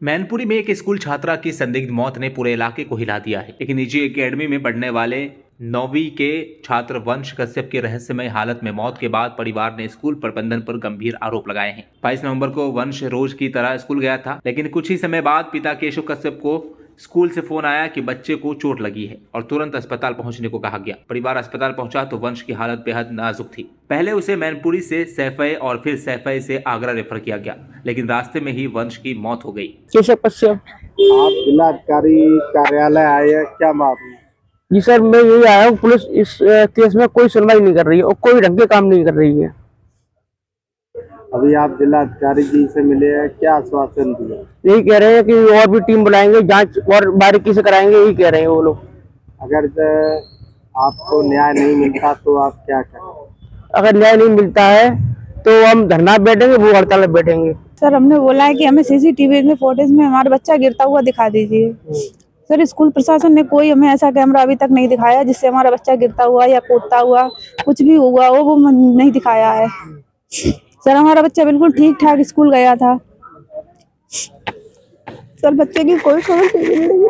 मैनपुरी में एक स्कूल छात्रा की संदिग्ध मौत ने पूरे इलाके को हिला दिया है। एक निजी एकेडमी में पढ़ने वाले 9वीं के छात्र वंश कश्यप की रहस्यमय हालत में मौत के बाद परिवार ने स्कूल प्रबंधन पर गंभीर आरोप लगाए हैं। 22 नवंबर को वंश रोज की तरह स्कूल गया था, लेकिन कुछ ही समय बाद पिता केशव कश्यप को स्कूल से फोन आया कि बच्चे को चोट लगी है और तुरंत अस्पताल पहुंचने को कहा गया। परिवार अस्पताल पहुंचा तो वंश की हालत बेहद नाजुक थी। पहले उसे मैनपुरी से सैफई और फिर सैफई से आगरा रेफर किया गया, लेकिन रास्ते में ही वंश की मौत हो गई। केशव कश्यप। आप जिलाधिकारी कार्यालय आए हैं, क्या मामला? जी सर, मैं यही आया हूँ। पुलिस इस केस में कोई सुनवाई नहीं कर रही है और कोई ढंग के काम नहीं कर रही है। अभी आप जिलाधिकारी जी से मिले हैं, क्या आश्वासन दिया? यही कह रहे हैं कि और भी टीम बुलाएंगे, जांच और बारीकी से कराएंगे, यही कह रहे हैं वो लोग। अगर आपको न्याय नहीं मिलता तो आप क्या करें? अगर न्याय नहीं मिलता है तो हम धरना बैठेंगे, वो हड़ताल में बैठेंगे। सर, हमने बोला है कि हमें सीसीटीवी में फुटेज में हमारा बच्चा गिरता हुआ दिखा दीजिए। सर, स्कूल प्रशासन ने कोई हमें ऐसा कैमरा अभी तक नहीं दिखाया जिससे हमारा बच्चा गिरता हुआ या कूदता हुआ कुछ भी हुआ वो नहीं दिखाया है। सर, हमारा बच्चा बिल्कुल ठीक ठाक स्कूल गया था। सर, बच्चे की कोई खबर नहीं मिली।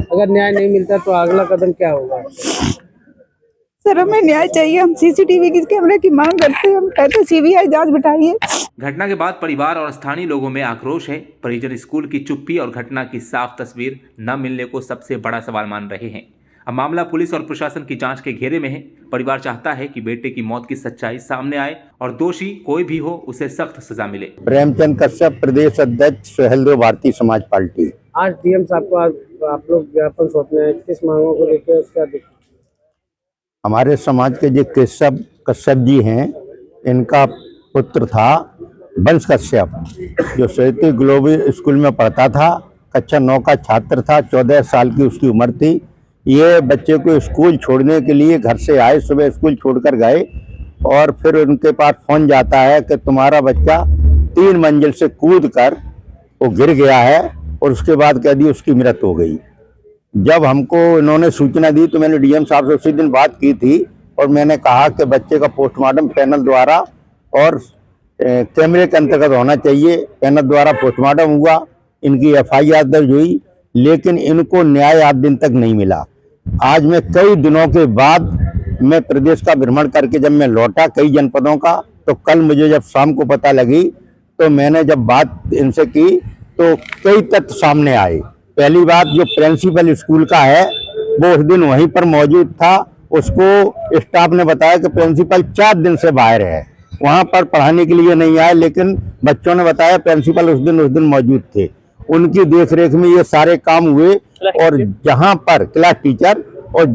अगर न्याय नहीं मिलता तो अगला कदम क्या होगा? सर, हमें न्याय चाहिए। हम सीसीटीवी की कैमरे की मांग करते हैं। हम कहते हैं सीबीआई जांच बिठाइए। घटना के बाद परिवार और स्थानीय लोगों में आक्रोश है। परिजन स्कूल की चुप्पी और घटना की साफ तस्वीर न मिलने को सबसे बड़ा सवाल मान रहे हैं। अब मामला पुलिस और प्रशासन की जांच के घेरे में है। परिवार चाहता है कि बेटे की मौत की सच्चाई सामने आए और दोषी कोई भी हो उसे सख्त सजा मिले। प्रेमचंद कश्यप, प्रदेश अध्यक्ष सहलदेव भारतीय समाज पार्टी। आज डीएम साहब को आप लोग ज्ञापन सौंपने हैं, किस मांगों को लेकर क्या? हमारे समाज के जो केशव कश्यप जी हैं, इनका पुत्र था वंश कश्यप, जो सैती ग्लोबल स्कूल में पढ़ता था। कक्षा 9 का छात्र था, 14 साल की उसकी उम्र थी। ये बच्चे को स्कूल छोड़ने के लिए घर से आए, सुबह स्कूल छोड़कर गए और फिर उनके पास फोन जाता है कि तुम्हारा बच्चा 3 मंजिल से कूद कर वो गिर गया है और उसके बाद कह दी उसकी मृत्यु हो गई। जब हमको इन्होंने सूचना दी तो मैंने डीएम साहब से उसी दिन बात की थी और मैंने कहा कि बच्चे का पोस्टमार्टम पैनल द्वारा और कैमरे के अंतर्गत होना चाहिए। पैनल द्वारा पोस्टमार्टम हुआ, इनकी एफआईआर दर्ज हुई, लेकिन इनको न्याय आज दिन तक नहीं मिला। आज मैं कई दिनों के बाद मैं प्रदेश का भ्रमण करके जब मैं लौटा कई जनपदों का, तो कल मुझे जब शाम को पता लगी तो मैंने जब बात इनसे की तो कई तथ्य सामने आए। पहली बात, जो प्रिंसिपल स्कूल का है वो उस दिन वहीं पर मौजूद था। उसको स्टाफ ने बताया कि प्रिंसिपल 4 दिन से बाहर है, वहां पर पढ़ाने के लिए नहीं आए, लेकिन बच्चों ने बताया प्रिंसिपल उस दिन मौजूद थे। उनकी देखरेख में ये सारे काम हुए और जहां पर क्लास टीचर और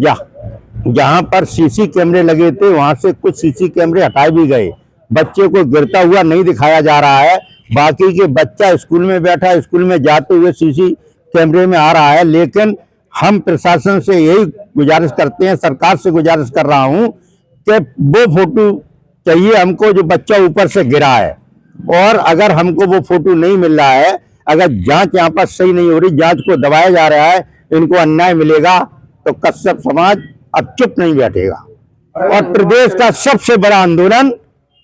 जहां पर सीसी कैमरे लगे थे वहां से कुछ सीसी कैमरे हटाए भी गए। बच्चे को गिरता हुआ नहीं दिखाया जा रहा है, बाकी के बच्चा स्कूल में बैठा, स्कूल में जाते हुए सीसी कैमरे में आ रहा है। लेकिन हम प्रशासन से यही गुजारिश करते हैं, सरकार से गुजारिश कर रहा हूं कि वो फोटो चाहिए हमको जो बच्चा ऊपर से गिरा है, और अगर हमको वो फोटो नहीं मिल रहा है, अगर जांच यहाँ पर सही नहीं हो रही, जांच को दबाया जा रहा है, इनको अन्याय मिलेगा तो कश्यप समाज अब चुप नहीं बैठेगा और प्रदेश का सबसे बड़ा आंदोलन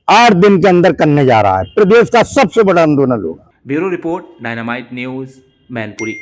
8 दिन के अंदर करने जा रहा है। प्रदेश का सबसे बड़ा आंदोलन होगा। Bureau report, dynamite news, Mainpuri.